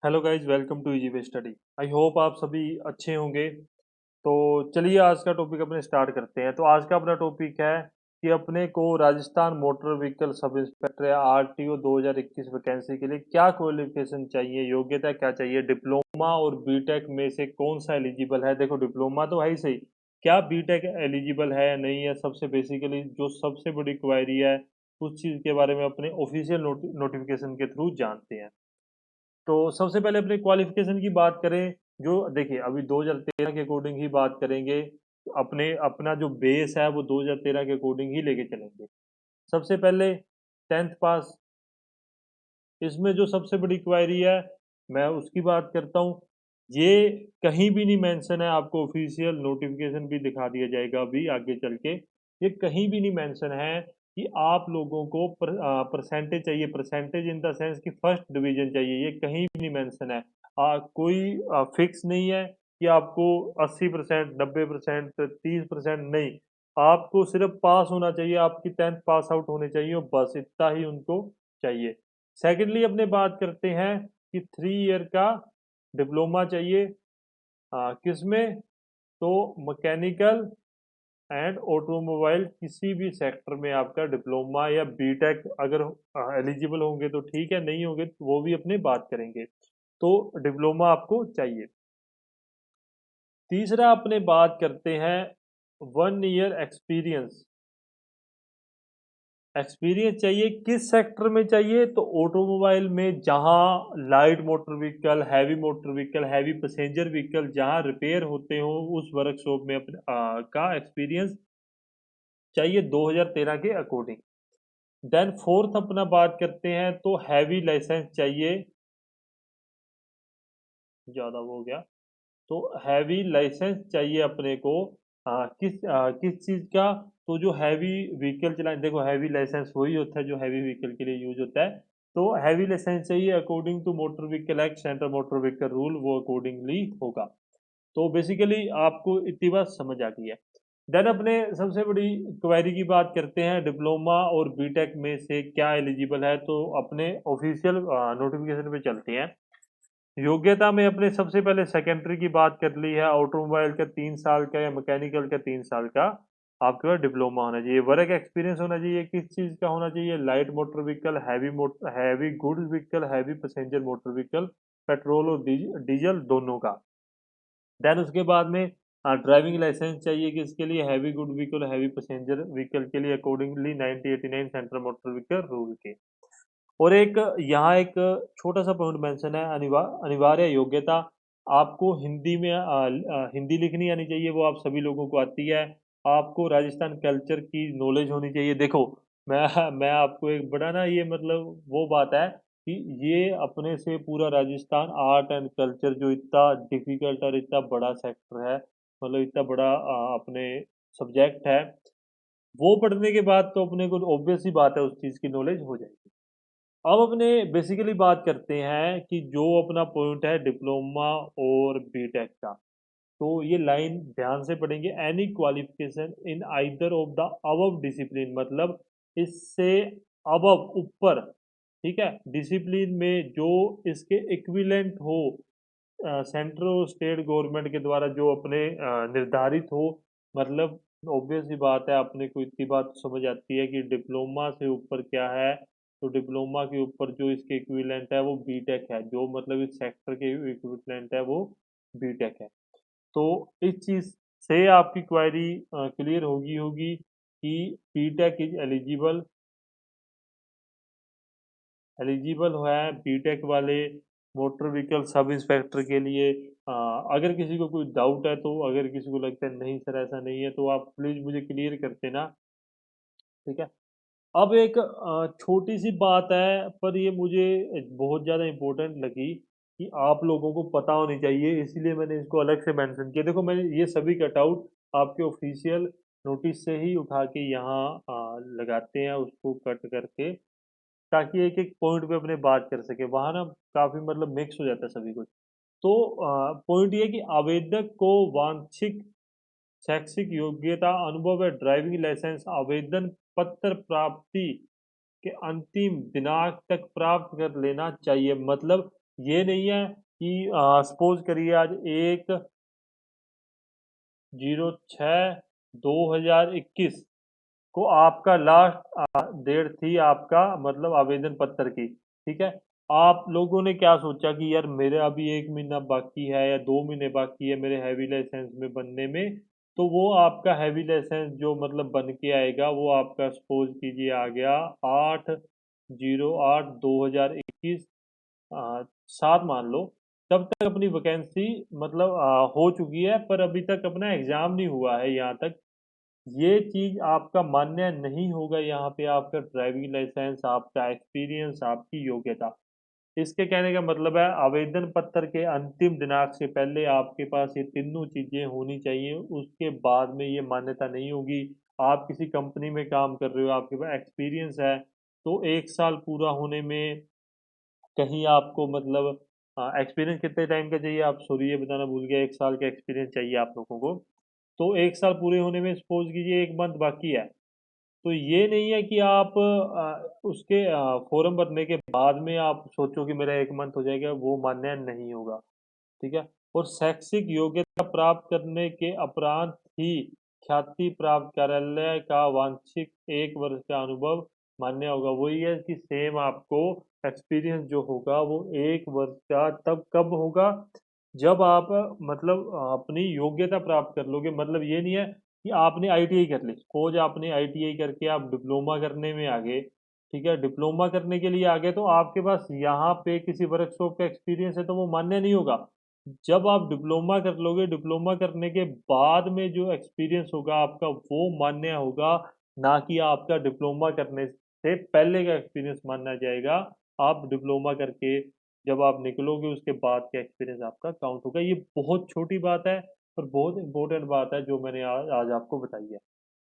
Hello guys, welcome to easy way study. I hope आप सभी अच्छे होंगे। तो चलिए आज का टॉपिक अपने स्टार्ट करते हैं। तो आज का अपना टॉपिक है कि अपने को Rajasthan motor vehicle sub inspector या आरटीओ 2021 वैकेंसी के लिए क्या क्वालिफिकेशन चाहिए, योग्यता क्या चाहिए, डिप्लोमा और बीटेक में से कौन सा एलिजिबल है। देखो, डिप्लोमा तो है ही सही, क्या बीटेक एलिजिबल है या नहीं है। सबसे बेसिकली जो सबसे बड़ी क्वायरी है उस चीज़ के बारे में अपने ऑफिशियल नोटिफिकेशन के थ्रू जानते हैं। तो सबसे पहले अपने क्वालिफिकेशन की बात करें। जो देखिए, अभी 2013 के अकॉर्डिंग ही बात करेंगे। तो अपने अपना जो बेस है वो 2013 के अकॉर्डिंग ही लेके चलेंगे। सबसे पहले 10th पास। इसमें जो सबसे बड़ी क्वायरी है मैं उसकी बात करता हूँ। ये कहीं भी नहीं मेंशन है, आपको ऑफिशियल नोटिफिकेशन भी दिखा दिया जाएगा अभी आगे चल के। ये कहीं भी नहीं मेंशन है कि आप लोगों को परसेंटेज चाहिए, परसेंटेज इन द सेंस कि फर्स्ट डिवीजन चाहिए, ये कहीं भी नहीं मेंशन है। कोई फिक्स नहीं है कि आपको 80%, 90%, 30% नहीं। आपको सिर्फ पास होना चाहिए, आपकी 10th पास आउट होनी चाहिए और बस इतना ही उनको चाहिए। सेकेंडली अपने बात करते हैं कि 3 ईयर का डिप्लोमा चाहिए। किसमें? तो मैकेनिकल एंड ऑटोमोबाइल किसी भी सेक्टर में आपका डिप्लोमा या बीटेक अगर एलिजिबल होंगे तो ठीक है, नहीं होंगे तो वो भी अपने बात करेंगे। तो डिप्लोमा आपको चाहिए। तीसरा अपने बात करते हैं 1 ईयर एक्सपीरियंस। एक्सपीरियंस चाहिए किस सेक्टर में चाहिए? तो ऑटोमोबाइल में, जहां light motor vehicle, heavy motor vehicle, heavy passenger vehicle जहां रिपेयर होते हो उस वर्कशॉप में अपने का एक्सपीरियंस चाहिए 2013 के अकॉर्डिंग। देन फोर्थ अपना बात करते हैं तो हैवी लाइसेंस चाहिए। ज़्यादा हो गया। तो हैवी लाइसेंस चाहिए अपने को। किस चीज़ का? तो जो हैवी व्हीकल चलाए, देखो हैवी लाइसेंस वही होता है जो हैवी व्हीकल के लिए यूज होता है। तो हैवी लाइसेंस चाहिए according to motor vehicle act, central motor vehicle rule, वो अकॉर्डिंगली होगा। तो बेसिकली आपको इतनी बात समझ आ गई है। देन अपने सबसे बड़ी क्वेरी की बात करते हैं, डिप्लोमा और बीटेक में से क्या एलिजिबल है। तो अपने ऑफिशियल नोटिफिकेशन पे चलते हैं। योग्यता में अपने सबसे पहले सेकेंडरी की बात कर ली है, ऑटोमोबाइल का 3 साल का या मैकेनिकल का 3 साल का आपके पास डिप्लोमा होना चाहिए। वर्क एक्सपीरियंस होना चाहिए, किस चीज़ का होना चाहिए? Light motor vehicle, heavy goods vehicle, heavy passenger motor vehicle, petrol और डीजल दोनों का। देन उसके बाद में ड्राइविंग लाइसेंस चाहिए किसके लिए? Heavy good vehicle, heavy passenger vehicle के लिए accordingly 1989 central motor vehicle rule के। और एक यहाँ एक छोटा सा पॉइंट मेंशन है, अनिवार्य योग्यता। आपको हिंदी में हिंदी लिखनी आनी चाहिए, वो आप सभी लोगों को आती है। आपको राजस्थान कल्चर की नॉलेज होनी चाहिए। देखो, मैं आपको एक बड़ा ना, ये मतलब वो बात है कि ये अपने से पूरा राजस्थान आर्ट एंड कल्चर जो इतना डिफिकल्ट और इतना बड़ा सेक्टर है, मतलब इतना बड़ा अपने सब्जेक्ट है, वो पढ़ने के बाद तो अपने को ऑब्वियस ही बात है उस चीज़ की नॉलेज हो जाएगी। अब अपने बेसिकली बात करते हैं कि जो अपना पॉइंट है डिप्लोमा और बीटेक का। तो ये लाइन ध्यान से पढ़ेंगे, any qualification in either of the above discipline, मतलब इससे अबव, ऊपर, ठीक है, डिसिप्लिन में जो इसके इक्विवेलेंट हो, सेंट्रल और स्टेट गवर्नमेंट के द्वारा जो अपने निर्धारित हो। मतलब ऑब्वियस सी बात है, अपने को इतनी बात समझ आती है कि डिप्लोमा से ऊपर क्या है। तो डिप्लोमा के ऊपर जो इसके इक्विवेलेंट है वो बीटेक है, जो मतलब इस सेक्टर के इक्विवेलेंट है वो बीटेक है। तो इस चीज़ से आपकी क्वेरी क्लियर होगी कि बीटेक इज एलिजिबल, एलिजिबल है बीटेक वाले मोटर व्हीकल सब इंस्पेक्टर के लिए। अगर किसी को कोई डाउट है, तो अगर किसी को लगता है नहीं सर ऐसा नहीं है, तो आप प्लीज़ मुझे क्लियर कर देना, ठीक है। अब एक छोटी सी बात है, पर ये मुझे बहुत ज़्यादा इम्पोर्टेंट लगी कि आप लोगों को पता होनी चाहिए, इसलिए मैंने इसको अलग से मेंशन किया। देखो, मैंने ये सभी कटआउट आपके ऑफिशियल नोटिस से ही उठा के यहाँ लगाते हैं, उसको कट करके, ताकि एक एक पॉइंट पे अपने बात कर सके। वहाँ ना काफ़ी मतलब मिक्स हो जाता है सभी कुछ। तो पॉइंट ये कि आवेदक को वांछित शैक्षिक योग्यता, अनुभव है, ड्राइविंग लाइसेंस आवेदन पत्र प्राप्ति के अंतिम दिनांक तक प्राप्त कर लेना चाहिए। मतलब ये नहीं है कि सपोज करिए आज 1/06/2021 को आपका लास्ट डेट थी आपका मतलब आवेदन पत्र की। ठीक है, आप लोगों ने क्या सोचा कि यार मेरे अभी 1 महीना बाकी है या 2 महीने बाकी है मेरे हैवी लाइसेंस में बनने में, तो वो आपका हैवी लाइसेंस जो मतलब बन के आएगा वो आपका सपोज कीजिए आ गया 8/08/2021 7 मान लो। तब तक अपनी वैकेंसी मतलब हो चुकी है पर अभी तक अपना एग्जाम नहीं हुआ है यहाँ तक। ये चीज आपका मान्य नहीं होगा यहाँ पे, आपका ड्राइविंग लाइसेंस, आपका एक्सपीरियंस, आपकी योग्यता। इसके कहने का मतलब है आवेदन पत्र के अंतिम दिनांक से पहले आपके पास ये तीनों चीजें होनी चाहिए, उसके बाद में ये मान्यता नहीं होगी। आप किसी कंपनी में काम कर रहे हो, आपके पास एक्सपीरियंस है, तो 1 साल पूरा होने में कहीं आपको मतलब एक्सपीरियंस कितने टाइम का चाहिए, आप सॉरी ये बताना भूल गया, 1 साल का एक्सपीरियंस चाहिए आप लोगों को। तो 1 साल पूरे होने में सपोज कीजिए 1 मंथ बाकी है, तो ये नहीं है कि आप उसके फॉर्म भरने के बाद में आप सोचो कि मेरा 1 मंथ हो जाएगा, वो मान्य नहीं होगा। ठीक है, और शैक्षिक योग्यता प्राप्त करने के उपरांत ही ख्याति प्राप्त कार्यालय का वांछित 1 वर्ष का अनुभव मान्य होगा। वही है कि सेम आपको एक्सपीरियंस जो होगा वो 1 वर्ष का तब कब होगा, जब आप मतलब अपनी योग्यता प्राप्त कर लोगे। मतलब ये नहीं है कि आपने आईटीआई कर ली, सपोज आपने आईटीआई करके आप डिप्लोमा करने में आ गए। ठीक है, डिप्लोमा करने के लिए आ गए तो आपके पास यहाँ पे किसी वर्कशॉप का एक्सपीरियंस है तो वो मान्य नहीं होगा। जब आप डिप्लोमा कर लोगे, डिप्लोमा करने के बाद में जो एक्सपीरियंस होगा आपका वो मान्य होगा, ना कि आपका डिप्लोमा करने से पहले का एक्सपीरियंस माना जाएगा। आप डिप्लोमा करके जब आप निकलोगे उसके बाद का एक्सपीरियंस आपका काउंट होगा। ये बहुत छोटी बात है और बहुत इंपॉर्टेंट बात है जो मैंने आज आज आपको बताई है।